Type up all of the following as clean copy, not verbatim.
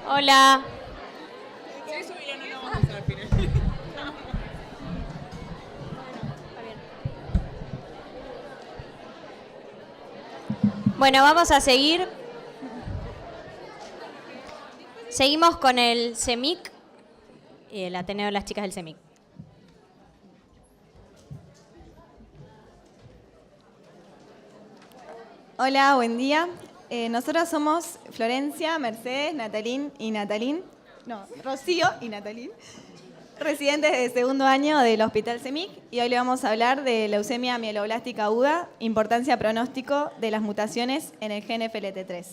Hola. Bueno, vamos a seguir. Seguimos con el CEMIC, el Ateneo de las Chicas del CEMIC. Hola, buen día. Nosotras somos Florencia, Mercedes, Natalín y Natalín. No, Rocío y Natalín, residentes de segundo año del Hospital CEMIC, y hoy le vamos a hablar de leucemia mieloblástica aguda, importancia pronóstico de las mutaciones en el gen FLT3.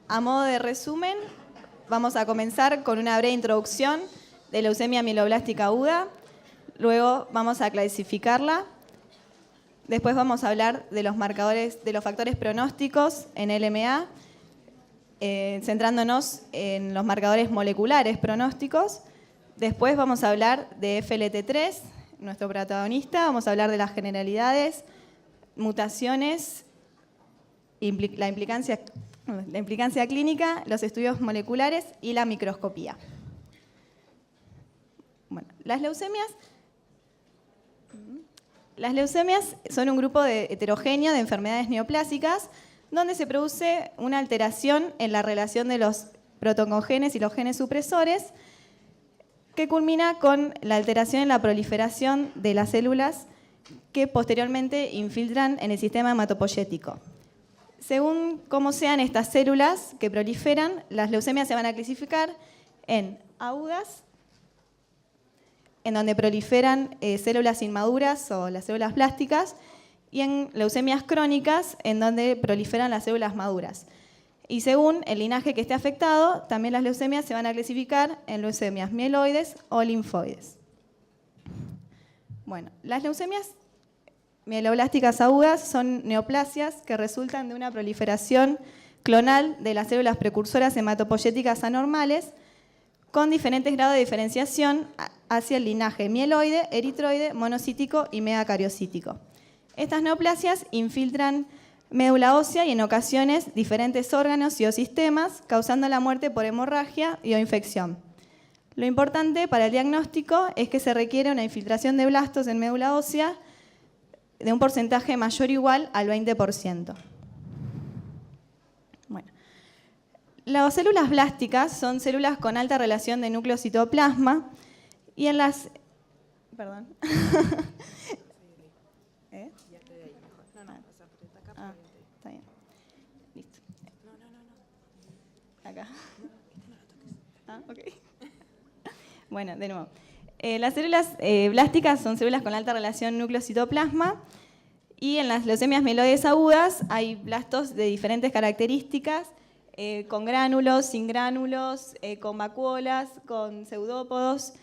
A modo de resumen, vamos a comenzar con una breve introducción de leucemia mieloblástica aguda, luego vamos a clasificarla. Después vamos a hablar de los marcadores, de los factores pronósticos en LMA, centrándonos en los marcadores moleculares pronósticos. Después vamos a hablar de FLT3, nuestro protagonista. Vamos a hablar de las generalidades, mutaciones, la implicancia clínica, los estudios moleculares y la microscopía. Bueno, las leucemias son un grupo heterogéneo de enfermedades neoplásicas donde se produce una alteración en la relación de los protoncogenes y los genes supresores que culmina con la alteración en la proliferación de las células que posteriormente infiltran en el sistema hematopoyético. Según cómo sean estas células que proliferan, las leucemias se van a clasificar en agudas, en donde proliferan células inmaduras o las células blásticas, y en leucemias crónicas, en donde proliferan las células maduras. Y según el linaje que esté afectado, también las leucemias se van a clasificar en leucemias mieloides o linfoides. Bueno, las leucemias mieloblásticas agudas son neoplasias que resultan de una proliferación clonal de las células precursoras hematopoyéticas anormales, con diferentes grados de diferenciación hacia el linaje mieloide, eritroide, monocítico y megacariocítico. Estas neoplasias infiltran médula ósea y en ocasiones diferentes órganos y o sistemas, causando la muerte por hemorragia y o infección. Lo importante para el diagnóstico es que se requiere una infiltración de blastos en médula ósea de un porcentaje mayor o igual al 20%. Bueno. Las células blásticas son células con alta relación de núcleo-citoplasma y en las... Perdón. Ya estoy ahí mejor. Está bien. Listo. No. Acá. Ok. Bueno, de nuevo. Las células blásticas son células con alta relación núcleo-citoplasma y en las leucemias mieloides agudas hay blastos de diferentes características, con gránulos, sin gránulos, con vacuolas, con pseudópodos,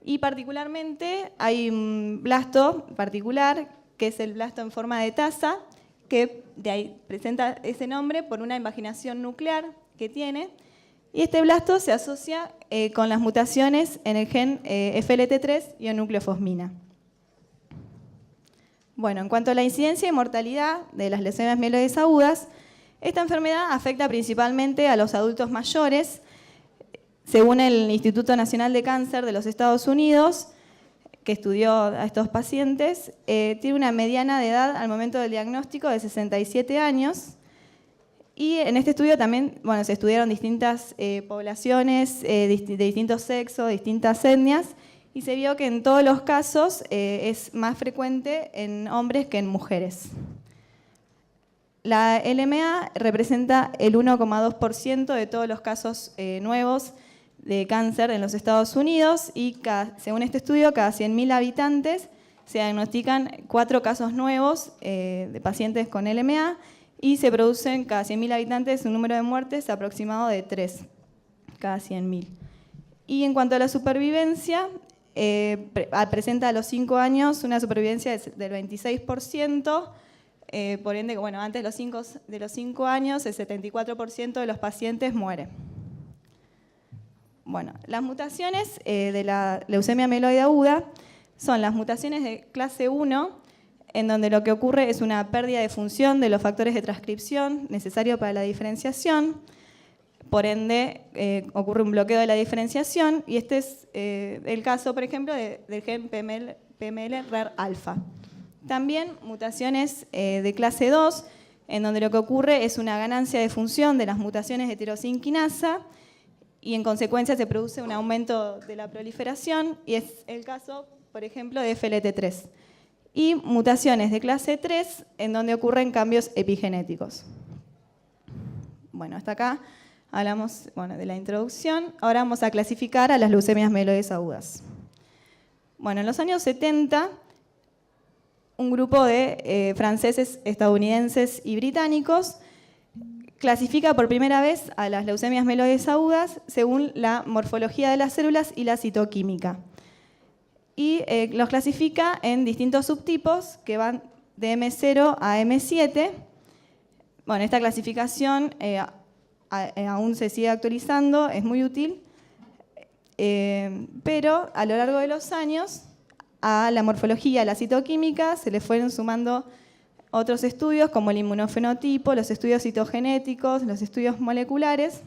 y particularmente hay un blasto particular que es el blasto en forma de taza, que de ahí presenta ese nombre por una invaginación nuclear que tiene, y este blasto se asocia con las mutaciones en el gen FLT3 y en nucleofosmina. Bueno, en cuanto a la incidencia y mortalidad de las leucemias mieloides agudas, esta enfermedad afecta principalmente a los adultos mayores. Según el Instituto Nacional de Cáncer de los Estados Unidos, que estudió a estos pacientes, tiene una mediana de edad al momento del diagnóstico de 67 años. Y en este estudio también se estudiaron distintas poblaciones de distintos sexos, distintas etnias, y se vio que en todos los casos es más frecuente en hombres que en mujeres. La LMA representa el 1,2% de todos los casos nuevos de cáncer en los Estados Unidos y según este estudio, cada 100.000 habitantes se diagnostican 4 casos nuevos de pacientes con LMA y se producen cada 100.000 habitantes un número de muertes aproximado de 3 cada 100.000. Y en cuanto a la supervivencia, presenta a los 5 años una supervivencia del 26%, por ende, antes de los 5 años, el 74% de los pacientes muere. Bueno, las mutaciones de la leucemia mieloide aguda son las mutaciones de clase 1, en donde lo que ocurre es una pérdida de función de los factores de transcripción necesarios para la diferenciación. por ende ocurre un bloqueo de la diferenciación, y este es el caso, por ejemplo, del gen PML-RAR alfa. También mutaciones de clase 2, en donde lo que ocurre es una ganancia de función de las mutaciones de tirosinquinasa, y en consecuencia se produce un aumento de la proliferación, y es el caso, por ejemplo, de FLT3. Y mutaciones de clase 3, en donde ocurren cambios epigenéticos. Bueno, hasta acá hablamos de la introducción. Ahora vamos a clasificar a las leucemias mieloides agudas. Bueno, en los años 70, un grupo de franceses, estadounidenses y británicos clasifica por primera vez a las leucemias mieloides agudas según la morfología de las células y la citoquímica. Y los clasifica en distintos subtipos que van de M0 a M7. Bueno, esta clasificación aún se sigue actualizando, es muy útil, pero a lo largo de los años a la morfología, a la citoquímica, se le fueron sumando otros estudios como el inmunofenotipo, los estudios citogenéticos, los estudios moleculares,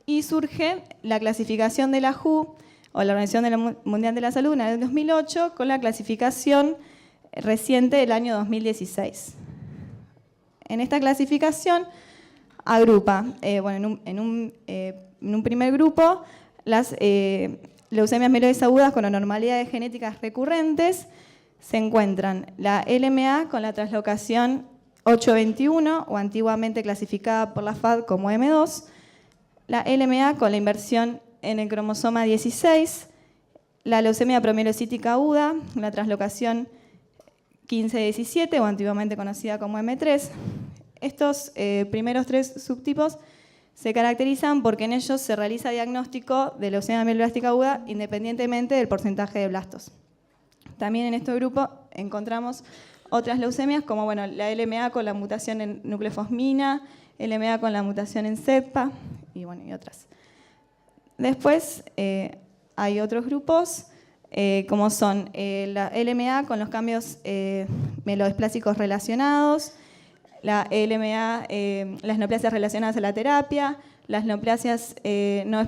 y surge la clasificación de la WHO, o la Organización Mundial de la Salud, en el 2008, con la clasificación reciente del año 2016. En esta clasificación agrupa, en un primer grupo, las leucemias mieloides agudas con anormalidades genéticas recurrentes. Se encuentran la LMA con la translocación 821, o antiguamente clasificada por la FAD como M2, la LMA con la inversión en el cromosoma 16, la leucemia promielocítica aguda, la translocación 15-17, o antiguamente conocida como M3. Estos primeros tres subtipos se caracterizan porque en ellos se realiza diagnóstico de leucemia mieloblástica aguda independientemente del porcentaje de blastos. También en este grupo encontramos otras leucemias como la LMA con la mutación en nucleofosmina, LMA con la mutación en CEPA y otras. Después hay otros grupos como son la LMA con los cambios mielodisplásicos relacionados, la LMA, las neoplasias relacionadas a la terapia, las neoplasias no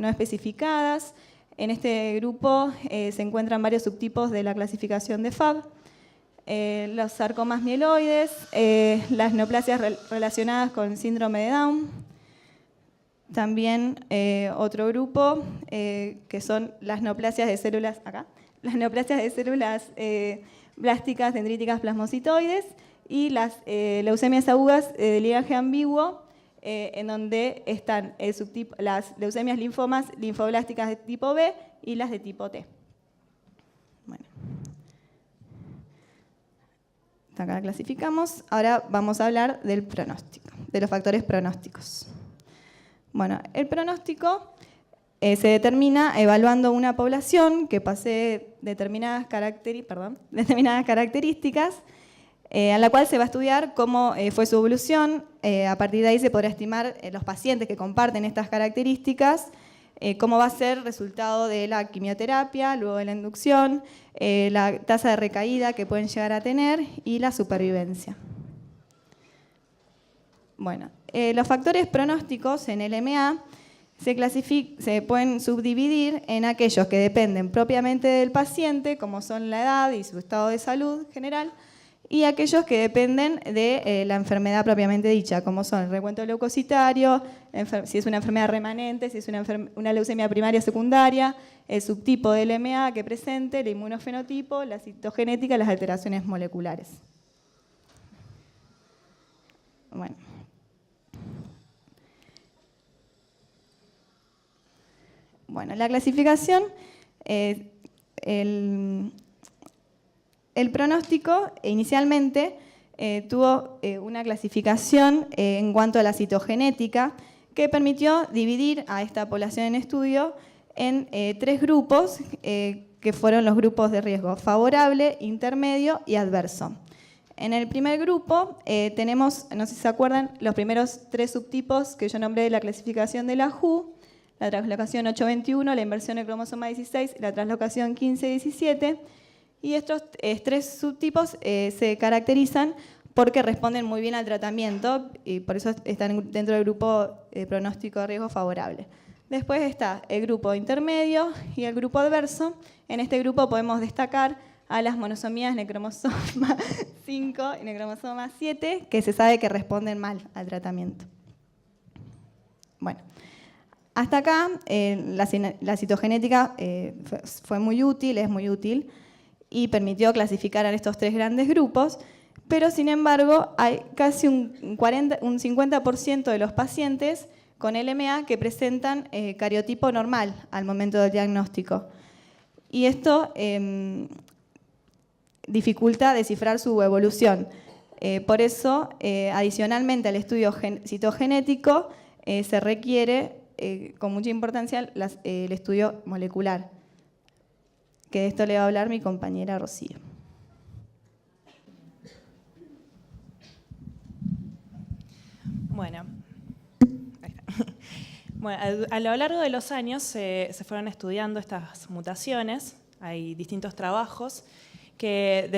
especificadas. En este grupo se encuentran varios subtipos de la clasificación de FAB, los sarcomas mieloides, las neoplasias relacionadas con síndrome de Down. También otro grupo que son las neoplasias de células, las neoplasias de células blásticas, dendríticas, plasmocitoides, y las leucemias agudas de ligaje ambiguo, en donde están las leucemias linfomas linfoblásticas de tipo B y las de tipo T. Bueno. Hasta acá clasificamos. Ahora vamos a hablar del pronóstico, de los factores pronósticos. Bueno, el pronóstico se determina evaluando una población que posee determinadas características, en la cual se va a estudiar cómo fue su evolución. A partir de ahí se podrá estimar los pacientes que comparten estas características, cómo va a ser el resultado de la quimioterapia, luego de la inducción, la tasa de recaída que pueden llegar a tener y la supervivencia. Bueno, los factores pronósticos en LMA se pueden subdividir en aquellos que dependen propiamente del paciente, como son la edad y su estado de salud general, y aquellos que dependen de la enfermedad propiamente dicha, como son el recuento leucocitario, si es una enfermedad remanente, si es una leucemia primaria o secundaria, el subtipo de LMA que presente, el inmunofenotipo, la citogenética, las alteraciones moleculares. Bueno, la clasificación, el pronóstico inicialmente tuvo una clasificación en cuanto a la citogenética que permitió dividir a esta población en estudio en tres grupos que fueron los grupos de riesgo: favorable, intermedio y adverso. En el primer grupo tenemos, no sé si se acuerdan, los primeros tres subtipos que yo nombré de la clasificación de la WHO: la translocación 821, la inversión del cromosoma 16 y la translocación 1517. Y estos tres subtipos se caracterizan porque responden muy bien al tratamiento y por eso están dentro del grupo pronóstico de riesgo favorable. Después está el grupo intermedio y el grupo adverso. En este grupo podemos destacar a las monosomías necromosoma 5 y necromosoma 7, que se sabe que responden mal al tratamiento. Bueno, hasta acá la citogenética fue muy útil, es muy útil, y permitió clasificar a estos tres grandes grupos, pero sin embargo hay casi un 50% de los pacientes con LMA que presentan cariotipo normal al momento del diagnóstico. Y esto dificulta descifrar su evolución. Por eso, adicionalmente al estudio citogenético, se requiere con mucha importancia el estudio molecular, que de esto le va a hablar mi compañera Rocío. Bueno, a lo largo de los años se fueron estudiando estas mutaciones. Hay distintos trabajos que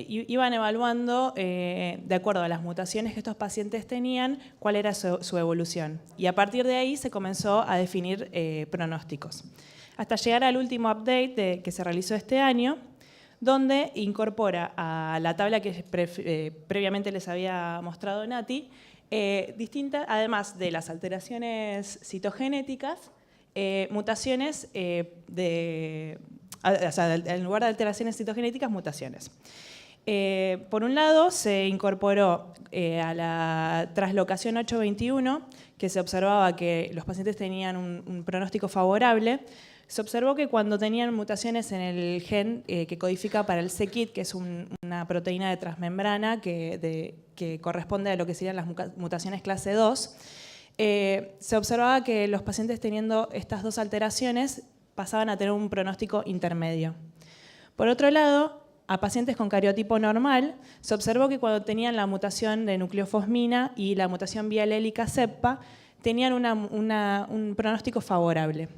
iban evaluando, de acuerdo a las mutaciones que estos pacientes tenían, cuál era su evolución. Y a partir de ahí se comenzó a definir pronósticos. Hasta llegar al último update que se realizó este año, donde incorpora a la tabla que previamente les había mostrado Nati, además de las alteraciones citogenéticas, mutaciones o sea, en lugar de alteraciones citogenéticas, mutaciones. Por un lado, se incorporó a la traslocación 821, que se observaba que los pacientes tenían un pronóstico favorable. Se observó que cuando tenían mutaciones en el gen que codifica para el c-KIT, que es una proteína de transmembrana que corresponde a lo que serían las mutaciones clase 2, se observaba que los pacientes teniendo estas dos alteraciones pasaban a tener un pronóstico intermedio. Por otro lado, a pacientes con cariotipo normal, se observó que cuando tenían la mutación de nucleofosmina y la mutación bialélica CEPPA, tenían un pronóstico favorable.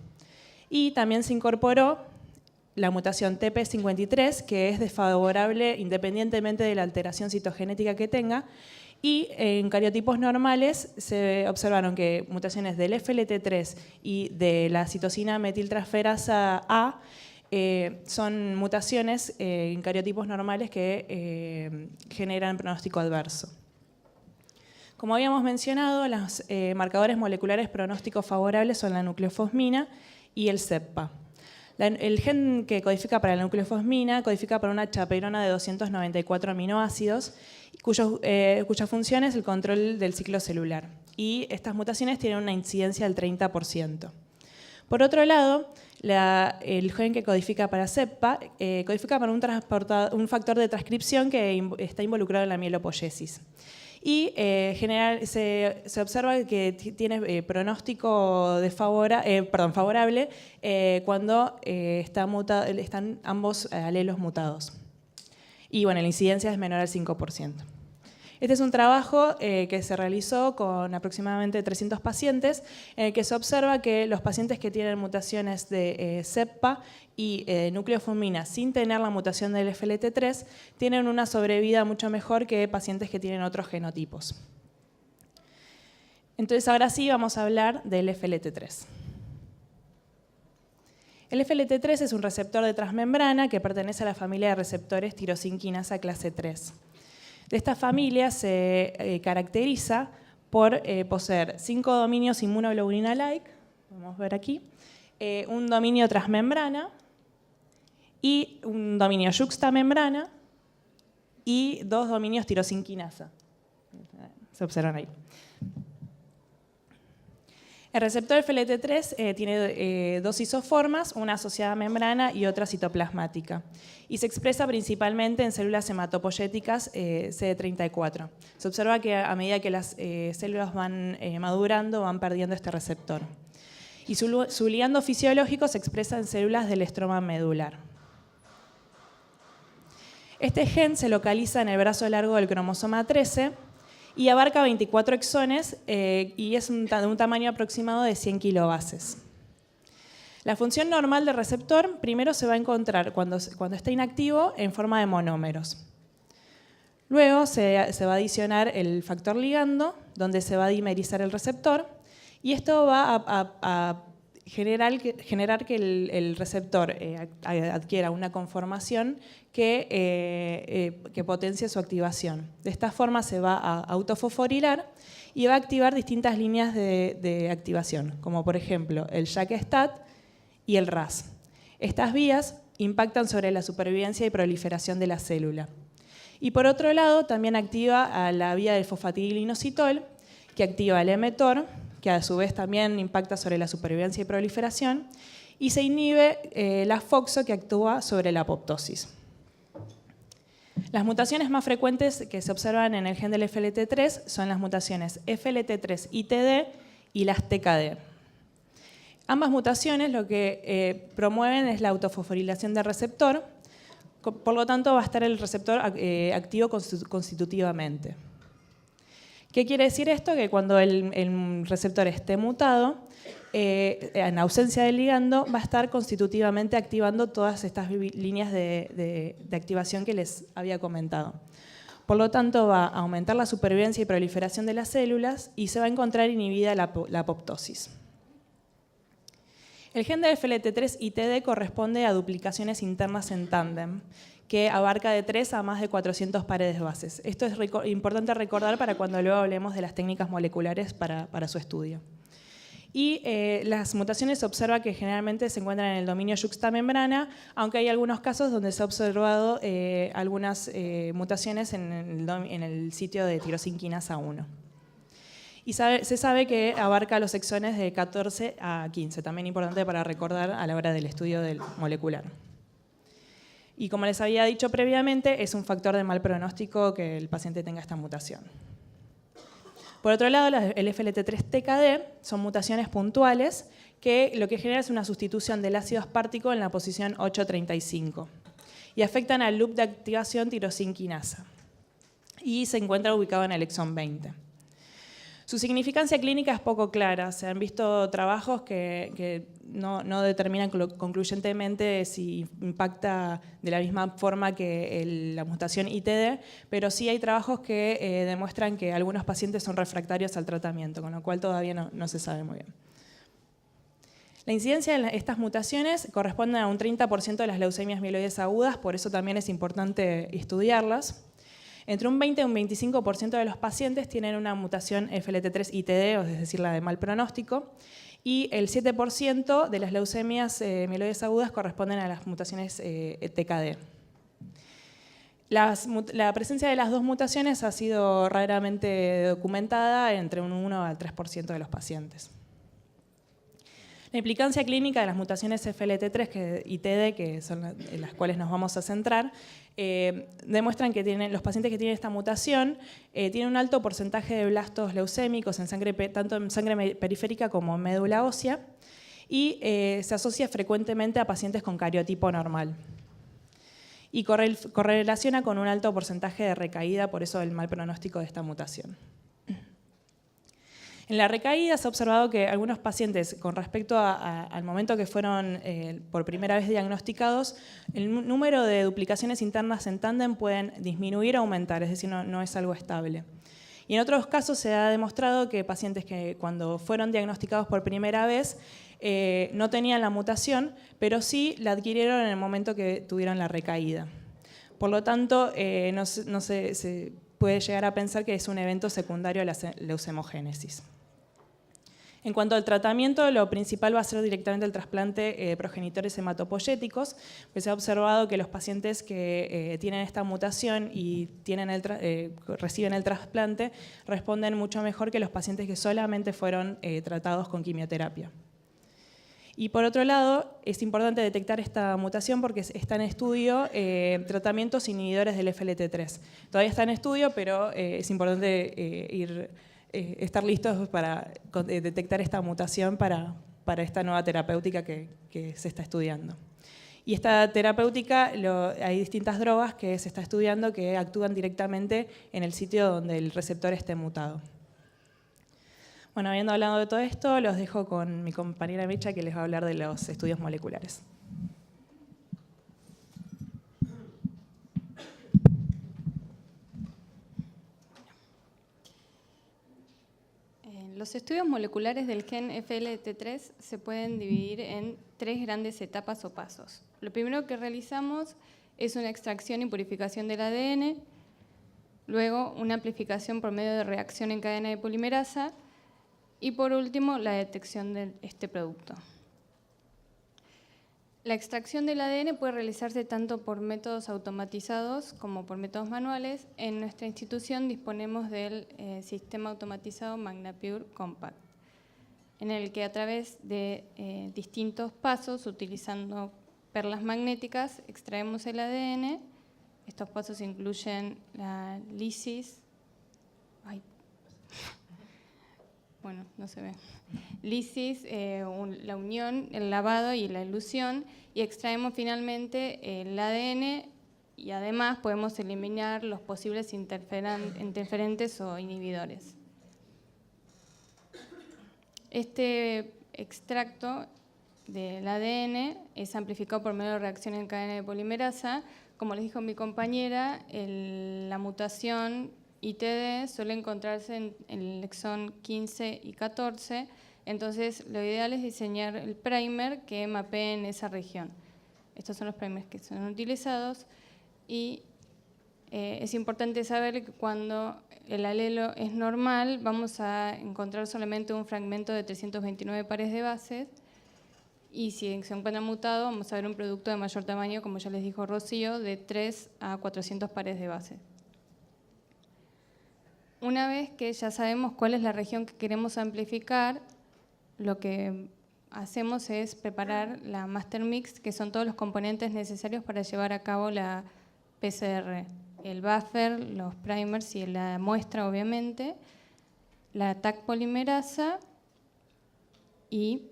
Y también se incorporó la mutación TP53, que es desfavorable independientemente de la alteración citogenética que tenga, y en cariotipos normales se observaron que mutaciones del FLT3 y de la citosina metiltransferasa A son mutaciones en cariotipos normales que generan pronóstico adverso. Como habíamos mencionado, los marcadores moleculares pronósticos favorables son la nucleofosmina y el CEPPA. El gen que codifica para la nucleofosmina codifica para una chaperona de 294 aminoácidos, cuya función es el control del ciclo celular. Y estas mutaciones tienen una incidencia del 30%. Por otro lado, el gen que codifica para CEPPA codifica para un factor de transcripción que está involucrado en la mielopoiesis. Y se observa que tiene pronóstico favorable cuando están ambos alelos mutados. Y bueno, la incidencia es menor al 5%. Este es un trabajo que se realizó con aproximadamente 300 pacientes, en el que se observa que los pacientes que tienen mutaciones de CEPPA y nucleofosmina sin tener la mutación del FLT3 tienen una sobrevida mucho mejor que pacientes que tienen otros genotipos. Entonces ahora sí vamos a hablar del FLT3. El FLT3 es un receptor de transmembrana que pertenece a la familia de receptores tirosinquinasa clase 3. De esta familia se caracteriza por poseer 5 dominios inmunoglobulina-like, podemos ver aquí, un dominio transmembrana y un dominio yuxtamembrana y 2 dominios tirosinquinasa. Se observan ahí. El receptor FLT3 tiene 2 isoformas, una asociada a membrana y otra citoplasmática, y se expresa principalmente en células hematopoyéticas CD34. Se observa que a medida que las células van madurando, van perdiendo este receptor. Y su ligando fisiológico se expresa en células del estroma medular. Este gen se localiza en el brazo largo del cromosoma 13, y abarca 24 exones y es de un tamaño aproximado de 100 kilobases. La función normal del receptor primero se va a encontrar cuando está inactivo en forma de monómeros. Luego se va a adicionar el factor ligando, donde se va a dimerizar el receptor, y esto va a generar que el receptor adquiera una conformación que potencie su activación. De esta forma se va a autofosforilar y va a activar distintas líneas de activación, como por ejemplo el JAK-STAT y el RAS. Estas vías impactan sobre la supervivencia y proliferación de la célula. Y por otro lado, también activa a la vía del fosfatidilinositol, que activa el mTOR, que a su vez también impacta sobre la supervivencia y proliferación, y se inhibe la FOXO, que actúa sobre la apoptosis. Las mutaciones más frecuentes que se observan en el gen del FLT3 son las mutaciones FLT3-ITD y las TKD. Ambas mutaciones lo que promueven es la autofosforilación del receptor, por lo tanto va a estar el receptor activo constitutivamente. ¿Qué quiere decir esto? Que cuando el receptor esté mutado, en ausencia del ligando, va a estar constitutivamente activando todas estas líneas de activación que les había comentado. Por lo tanto, va a aumentar la supervivencia y proliferación de las células y se va a encontrar inhibida la apoptosis. El gen de FLT3-ITD corresponde a duplicaciones internas en tándem, que abarca de 3 a más de 400 pares de bases. Esto es importante recordar para cuando luego hablemos de las técnicas moleculares para su estudio. Y las mutaciones se observa que generalmente se encuentran en el dominio yuxtamembrana, aunque hay algunos casos donde se ha observado algunas mutaciones en el sitio de tirosinquinasa 1. Y se sabe que abarca los exones de 14 a 15, también importante para recordar a la hora del estudio del molecular. Y como les había dicho previamente, es un factor de mal pronóstico que el paciente tenga esta mutación. Por otro lado, el FLT3-TKD son mutaciones puntuales que lo que genera es una sustitución del ácido aspartico en la posición 835 y afectan al loop de activación tirosinquinasa y se encuentra ubicado en el exón 20. Su significancia clínica es poco clara. Se han visto trabajos que no determinan concluyentemente si impacta de la misma forma que la mutación ITD, pero sí hay trabajos que demuestran que algunos pacientes son refractarios al tratamiento, con lo cual todavía no se sabe muy bien. La incidencia de estas mutaciones corresponde a un 30% de las leucemias mieloides agudas, por eso también es importante estudiarlas. Entre un 20 y un 25% de los pacientes tienen una mutación FLT3-ITD, es decir, la de mal pronóstico, y el 7% de las leucemias mieloides agudas corresponden a las mutaciones TKD. La presencia de las dos mutaciones ha sido raramente documentada entre un 1 al 3% de los pacientes. La implicancia clínica de las mutaciones FLT3 y TD, que son en las cuales nos vamos a centrar, demuestran que los pacientes que tienen esta mutación tienen un alto porcentaje de blastos leucémicos en sangre, tanto en sangre periférica como en médula ósea, y se asocia frecuentemente a pacientes con cariotipo normal. Y correlaciona con un alto porcentaje de recaída, por eso el mal pronóstico de esta mutación. En la recaída se ha observado que algunos pacientes, con respecto al momento que fueron por primera vez diagnosticados, el número de duplicaciones internas en tándem pueden disminuir o aumentar, es decir, no es algo estable. Y en otros casos se ha demostrado que pacientes que cuando fueron diagnosticados por primera vez no tenían la mutación, pero sí la adquirieron en el momento que tuvieron la recaída. Por lo tanto, se puede llegar a pensar que es un evento secundario a la leucemogénesis. En cuanto al tratamiento, lo principal va a ser directamente el trasplante de progenitores hematopoyéticos, pues se ha observado que los pacientes que tienen esta mutación y reciben el trasplante responden mucho mejor que los pacientes que solamente fueron tratados con quimioterapia. Y por otro lado, es importante detectar esta mutación porque está en estudio tratamientos inhibidores del FLT3. Todavía está en estudio, pero es importante estar listos para detectar esta mutación para esta nueva terapéutica que se está estudiando. Y esta terapéutica, hay distintas drogas que se está estudiando que actúan directamente en el sitio donde el receptor esté mutado. Bueno, habiendo hablado de todo esto, los dejo con mi compañera Mecha, que les va a hablar de los estudios moleculares. Los estudios moleculares del gen FLT3 se pueden dividir en 3 grandes etapas o pasos. Lo primero que realizamos es una extracción y purificación del ADN, luego una amplificación por medio de reacción en cadena de polimerasa y por último la detección de este producto. La extracción del ADN puede realizarse tanto por métodos automatizados como por métodos manuales. En nuestra institución disponemos del sistema automatizado MagnaPure Compact, en el que a través de distintos pasos, utilizando perlas magnéticas, extraemos el ADN. Estos pasos incluyen la lisis, lisis, la unión, el lavado y la elución, y extraemos finalmente el ADN y además podemos eliminar los posibles interferentes o inhibidores. Este extracto del ADN es amplificado por medio de reacción en cadena de polimerasa. Como les dijo mi compañera, la mutación ITD suele encontrarse en el exón 15 y 14, entonces lo ideal es diseñar el primer que mapee en esa región. Estos son los primers que son utilizados y es importante saber que cuando el alelo es normal vamos a encontrar solamente un fragmento de 329 pares de bases, y si se encuentra mutado vamos a ver un producto de mayor tamaño, como ya les dijo Rocío, de 3 a 400 pares de bases. Una vez que ya sabemos cuál es la región que queremos amplificar, lo que hacemos es preparar la master mix, que son todos los componentes necesarios para llevar a cabo la PCR. El buffer, los primers y la muestra, obviamente, la Taq polimerasa, y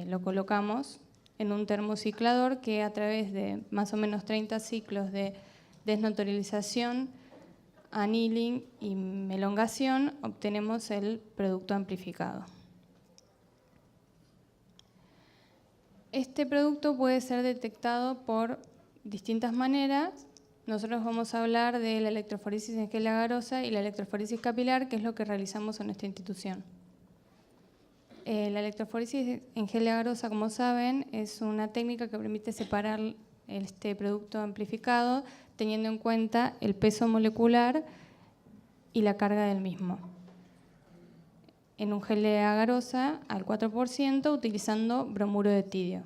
lo colocamos en un termociclador que a través de más o menos 30 ciclos de desnaturalización, annealing y melongación obtenemos el producto amplificado. Este producto puede ser detectado por distintas maneras. Nosotros vamos a hablar de la electroforesis en gel agarosa y la electroforesis capilar, que es lo que realizamos en nuestra institución. La electroforesis en gel agarosa, como saben, es una técnica que permite separar este producto amplificado teniendo en cuenta el peso molecular y la carga del mismo. En un gel de agarosa al 4% utilizando bromuro de tidio.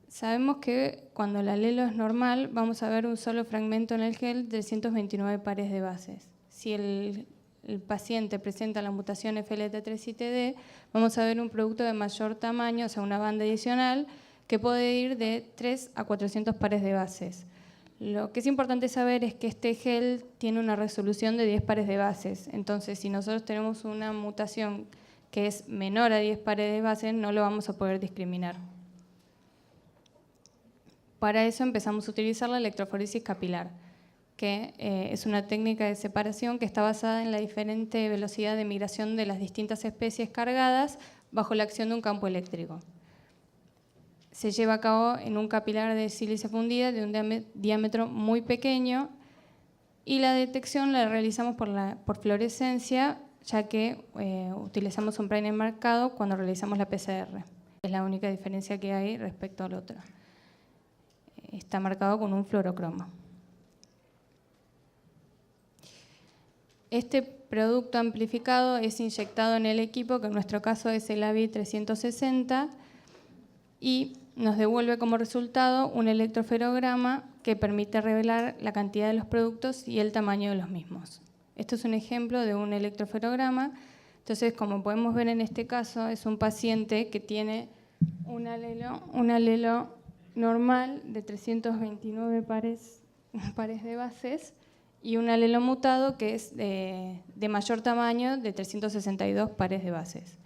Sabemos que cuando el alelo es normal vamos a ver un solo fragmento en el gel de 329 pares de bases. Si el paciente presenta la mutación FLT3-ITD, vamos a ver un producto de mayor tamaño, o sea, una banda adicional, que puede ir de 3 a 400 pares de bases. Lo que es importante saber es que este gel tiene una resolución de 10 pares de bases. Entonces, si nosotros tenemos una mutación que es menor a 10 pares de bases, no lo vamos a poder discriminar. Para eso empezamos a utilizar la electroforesis capilar, que es una técnica de separación que está basada en la diferente velocidad de migración de las distintas especies cargadas bajo la acción de un campo eléctrico. Se lleva a cabo en un capilar de sílice fundida de un diámetro muy pequeño, y la detección la realizamos por fluorescencia, ya que utilizamos un primer marcado cuando realizamos la PCR. Es la única diferencia que hay respecto al otro. Está marcado con un fluorocromo. Este producto amplificado es inyectado en el equipo, que en nuestro caso es el AVI 360, y nos devuelve como resultado un electroferograma que permite revelar la cantidad de los productos y el tamaño de los mismos. Esto es un ejemplo de un electroferograma. Entonces, como podemos ver en este caso, es un paciente que tiene un alelo normal de 329 pares de bases y un alelo mutado que es de mayor tamaño, de 362 pares de bases.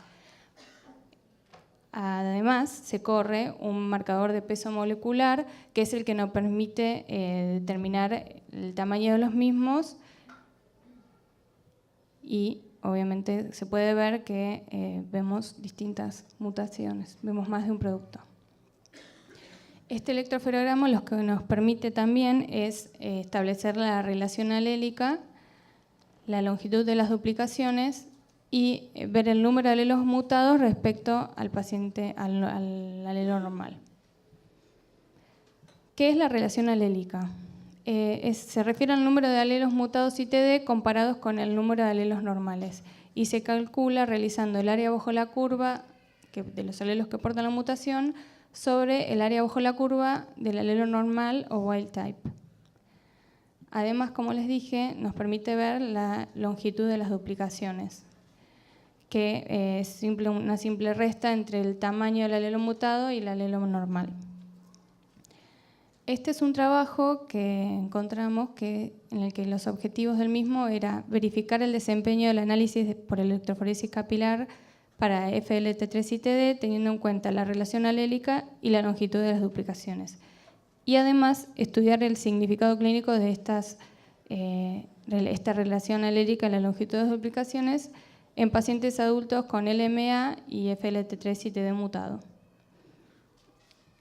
Además, se corre un marcador de peso molecular, que es el que nos permite determinar el tamaño de los mismos, y obviamente se puede ver que vemos distintas mutaciones, vemos más de un producto. Este electroferograma lo que nos permite también es establecer la relación alélica, la longitud de las duplicaciones y ver el número de alelos mutados respecto al paciente, al alelo normal. ¿Qué es la relación alélica? Se refiere al número de alelos mutados ITD comparados con el número de alelos normales y se calcula realizando el área bajo la curva de los alelos que portan la mutación sobre el área bajo la curva del alelo normal o wild type. Además, como les dije, nos permite ver la longitud de las duplicaciones, que es una simple resta entre el tamaño del alelo mutado y el alelo normal. Este es un trabajo que encontramos en el que los objetivos del mismo era verificar el desempeño del análisis por electroforesis capilar para FLT3-ITD, teniendo en cuenta la relación alélica y la longitud de las duplicaciones. Y además, estudiar el significado clínico de esta relación alélica y la longitud de las duplicaciones en pacientes adultos con LMA y FLT3-ITD mutado.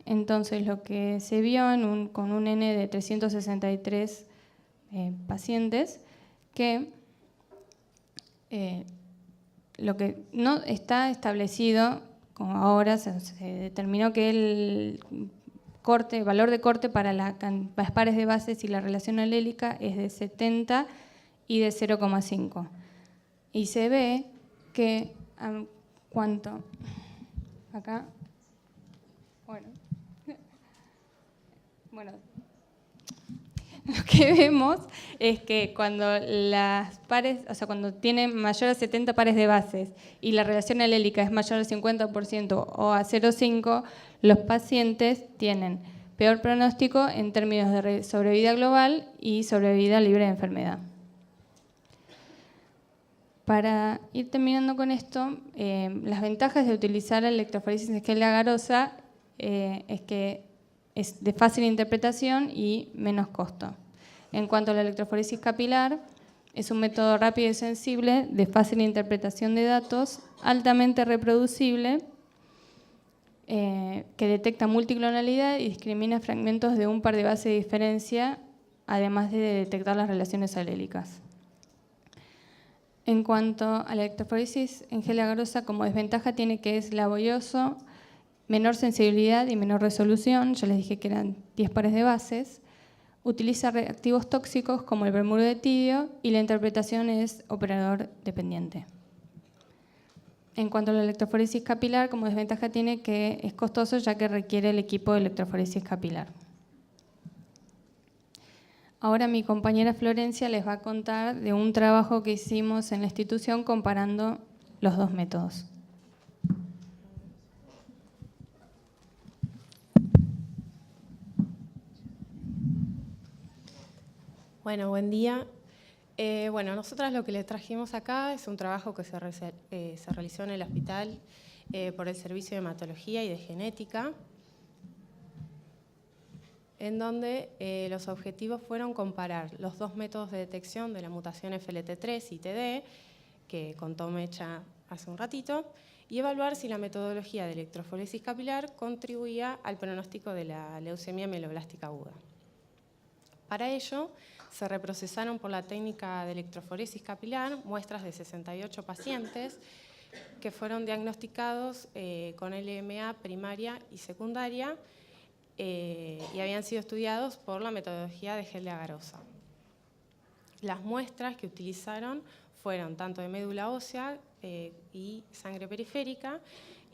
Entonces, lo que se vio con un N de 363 pacientes, que lo que no está establecido, como ahora se determinó que el valor de corte para las pares de bases y la relación alélica es de 70 y de 0,5. Y se ve que, ¿cuánto? Acá, bueno, lo que vemos es que cuando las pares, o sea, cuando tienen mayor a 70 pares de bases y la relación alélica es mayor al 50% o a 0,5, los pacientes tienen peor pronóstico en términos de sobrevida global y sobrevida libre de enfermedad. Para ir terminando con esto, las ventajas de utilizar la electroforesis en escala agarosa es que es de fácil interpretación y menos costo. En cuanto a la electroforesis capilar, es un método rápido y sensible, de fácil interpretación de datos, altamente reproducible, que detecta multiclonalidad y discrimina fragmentos de un par de bases de diferencia, además de detectar las relaciones alélicas. En cuanto a la electroforesis en gel agarosa, como desventaja tiene que es laborioso, menor sensibilidad y menor resolución, ya les dije que eran 10 pares de bases, utiliza reactivos tóxicos como el bromuro de tidio y la interpretación es operador dependiente. En cuanto a la electroforesis capilar, como desventaja tiene que es costoso ya que requiere el equipo de electroforesis capilar. Ahora mi compañera Florencia les va a contar de un trabajo que hicimos en la institución comparando los dos métodos. Bueno, buen día. Nosotras lo que les trajimos acá es un trabajo que se realizó en el hospital por el Servicio de Hematología y de Genética, en donde los objetivos fueron comparar los dos métodos de detección de la mutación FLT3 y TD, que contó Mecha hace un ratito, y evaluar si la metodología de electroforesis capilar contribuía al pronóstico de la leucemia mieloblástica aguda. Para ello, se reprocesaron por la técnica de electroforesis capilar muestras de 68 pacientes que fueron diagnosticados con LMA primaria y secundaria y habían sido estudiados por la metodología de gel de agarosa. Las muestras que utilizaron fueron tanto de médula ósea y sangre periférica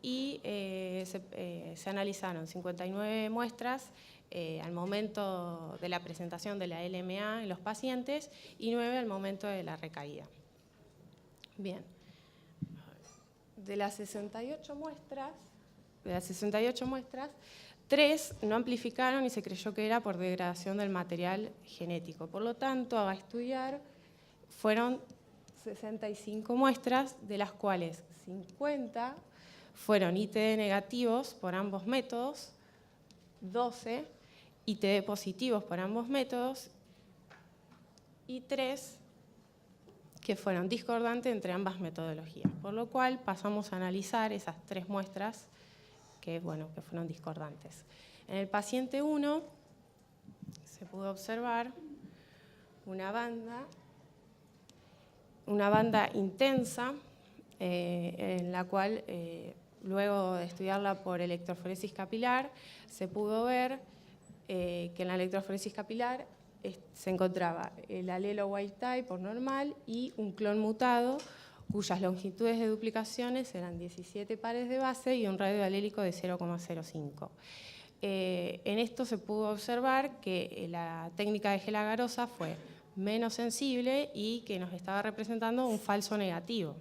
y se analizaron 59 muestras al momento de la presentación de la LMA en los pacientes y 9 al momento de la recaída. Bien, de las 68 muestras, 3 no amplificaron y se creyó que era por degradación del material genético. Por lo tanto, a estudiar fueron 65 muestras, de las cuales 50 fueron ITD negativos por ambos métodos, 12 ITD positivos por ambos métodos y 3 que fueron discordantes entre ambas metodologías, por lo cual pasamos a analizar esas 3 muestras que fueron discordantes. En el paciente 1 se pudo observar una banda intensa en la cual, luego de estudiarla por electroforesis capilar, se pudo ver que en la electroforesis capilar se encontraba el alelo wild type o normal y un clon mutado cuyas longitudes de duplicaciones eran 17 pares de base y un radio alélico de 0,05. En esto se pudo observar que la técnica de gel agarosa fue menos sensible y que nos estaba representando un falso negativo.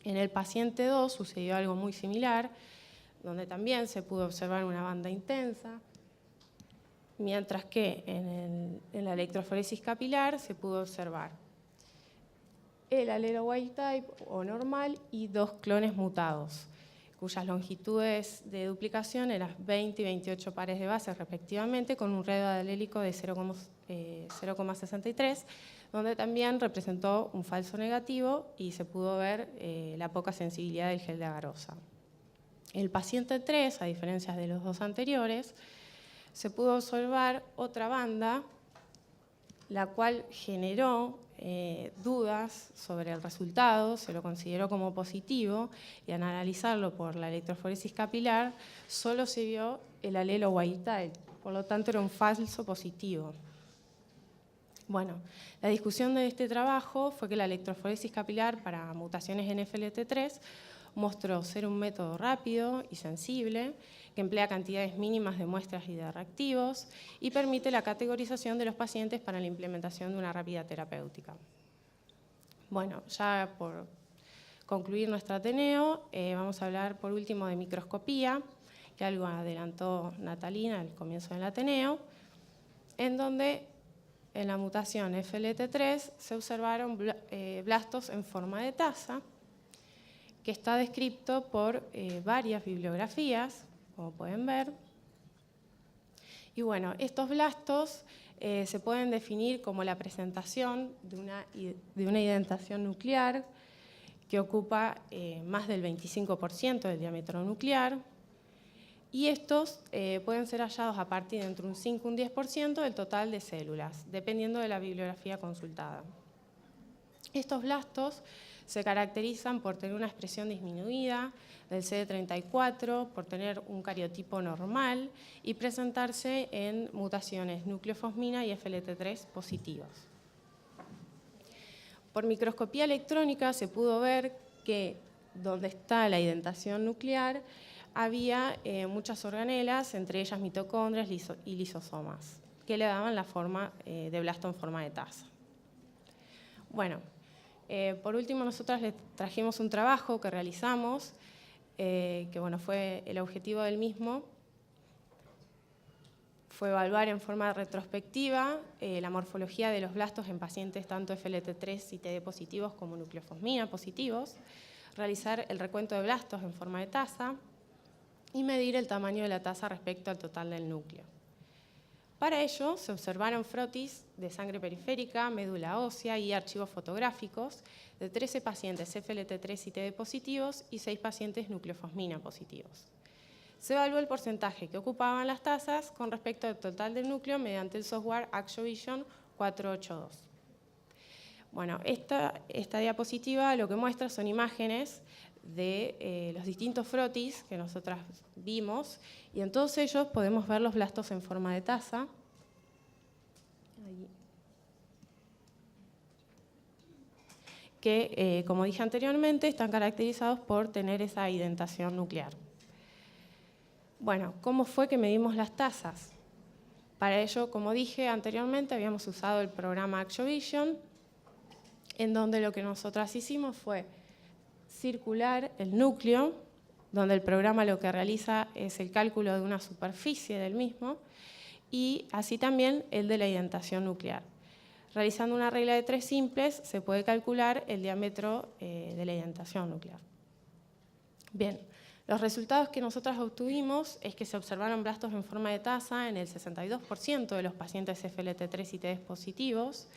En el paciente 2 sucedió algo muy similar, donde también se pudo observar una banda intensa, mientras que en la electroforesis capilar se pudo observar el alelo wild type o normal y 2 clones mutados, cuyas longitudes de duplicación eran 20 y 28 pares de bases respectivamente, con un radio alélico de 0,63, donde también representó un falso negativo y se pudo ver la poca sensibilidad del gel de agarosa. El paciente 3, a diferencia de los dos anteriores, se pudo observar otra banda, la cual generó dudas sobre el resultado, se lo consideró como positivo y al analizarlo por la electroforesis capilar solo se vio el alelo wild type, por lo tanto era un falso positivo. Bueno, la discusión de este trabajo fue que la electroforesis capilar para mutaciones en FLT3 mostró ser un método rápido y sensible, que emplea cantidades mínimas de muestras y de reactivos y permite la categorización de los pacientes para la implementación de una rápida terapéutica. Bueno, ya por concluir nuestro Ateneo, vamos a hablar por último de microscopía, que algo adelantó Natalina al comienzo del Ateneo, en donde en la mutación FLT3 se observaron blastos en forma de taza, que está descrito por varias bibliografías, como pueden ver. Y bueno, estos blastos se pueden definir como la presentación de una indentación nuclear que ocupa más del 25% del diámetro nuclear, y estos pueden ser hallados a partir de entre un 5 y un 10% del total de células, dependiendo de la bibliografía consultada. Estos blastos se caracterizan por tener una expresión disminuida del CD34, por tener un cariotipo normal y presentarse en mutaciones nucleofosmina y FLT3 positivas. Por microscopía electrónica se pudo ver que donde está la indentación nuclear había muchas organelas, entre ellas mitocondrias y lisosomas, que le daban la forma de blasto en forma de taza. Bueno, por último, nosotras les trajimos un trabajo que realizamos, que bueno, fue el objetivo del mismo, fue evaluar en forma retrospectiva la morfología de los blastos en pacientes tanto FLT3 y TD positivos como nucleofosmina positivos, realizar el recuento de blastos en forma de taza y medir el tamaño de la taza respecto al total del núcleo. Para ello se observaron frotis de sangre periférica, médula ósea y archivos fotográficos de 13 pacientes FLT3 y TD positivos y 6 pacientes nucleofosmina positivos. Se evaluó el porcentaje que ocupaban las tazas con respecto al total del núcleo mediante el software ActioVision 482. Bueno, esta diapositiva lo que muestra son imágenes de los distintos frotis que nosotras vimos, y en todos ellos podemos ver los blastos en forma de taza. Que, como dije anteriormente, están caracterizados por tener esa indentación nuclear. Bueno, ¿cómo fue que medimos las tazas? Para ello, como dije anteriormente, habíamos usado el programa ActioVision, en donde lo que nosotras hicimos fue circular el núcleo, donde el programa lo que realiza es el cálculo de una superficie del mismo, y así también el de la indentación nuclear. Realizando una regla de 3 simples, se puede calcular el diámetro de la indentación nuclear. Bien, los resultados que nosotras obtuvimos es que se observaron blastos en forma de taza en el 62% de los pacientes FLT3 y TD positivos,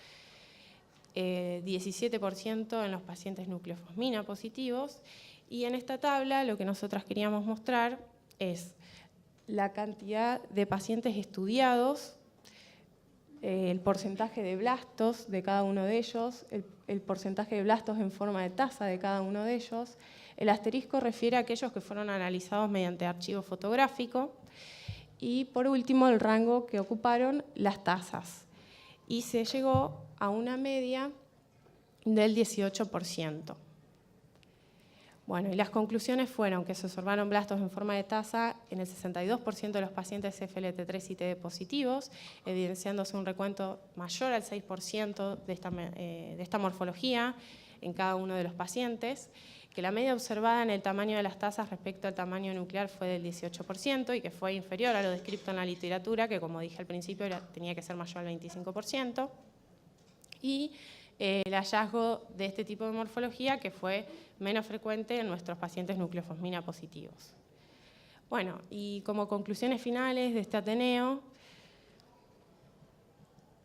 17% en los pacientes nucleofosmina positivos, y en esta tabla lo que nosotras queríamos mostrar es la cantidad de pacientes estudiados el porcentaje de blastos de cada uno de ellos, el porcentaje de blastos en forma de taza de cada uno de ellos. El asterisco refiere a aquellos que fueron analizados mediante archivo fotográfico. Y por último, el rango que ocuparon las tazas. Y se llegó a una media del 18%. Bueno, y las conclusiones fueron que se observaron blastos en forma de taza en el 62% de los pacientes FLT3 y TD positivos, evidenciándose un recuento mayor al 6% de esta morfología en cada uno de los pacientes, que la media observada en el tamaño de las tazas respecto al tamaño nuclear fue del 18% y que fue inferior a lo descrito en la literatura, que como dije al principio tenía que ser mayor al 25%. Y el hallazgo de este tipo de morfología que fue menos frecuente en nuestros pacientes nucleofosmina positivos. Bueno, y como conclusiones finales de este Ateneo,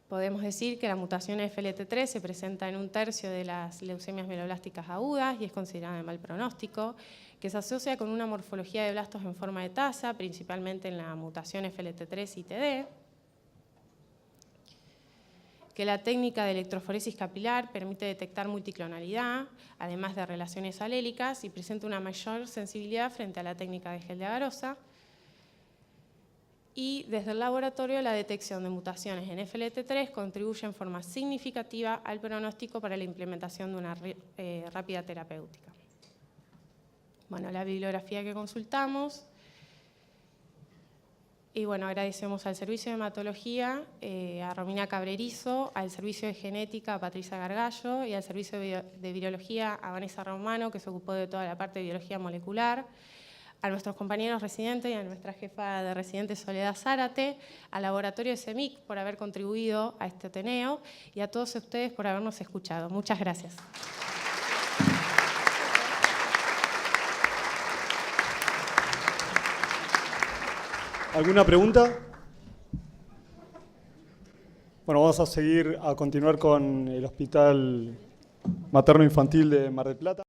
podemos decir que la mutación FLT3 se presenta en 1/3 de las leucemias mieloblásticas agudas y es considerada de mal pronóstico, que se asocia con una morfología de blastos en forma de taza, principalmente en la mutación FLT3 y TD, que la técnica de electroforesis capilar permite detectar multiclonalidad, además de relaciones alélicas, y presenta una mayor sensibilidad frente a la técnica de gel de agarosa. Y desde el laboratorio la detección de mutaciones en FLT3 contribuye en forma significativa al pronóstico para la implementación de una rápida terapéutica. Bueno, la bibliografía que consultamos. Y bueno, agradecemos al Servicio de Hematología, a Romina Cabrerizo, al Servicio de Genética, a Patricia Gargallo, y al Servicio de Virología, a Vanessa Romano, que se ocupó de toda la parte de biología molecular, a nuestros compañeros residentes y a nuestra jefa de residentes Soledad Zárate, al laboratorio de CEMIC por haber contribuido a este Ateneo y a todos ustedes por habernos escuchado. Muchas gracias. ¿Alguna pregunta? Bueno, vamos a continuar con el Hospital Materno Infantil de Mar del Plata.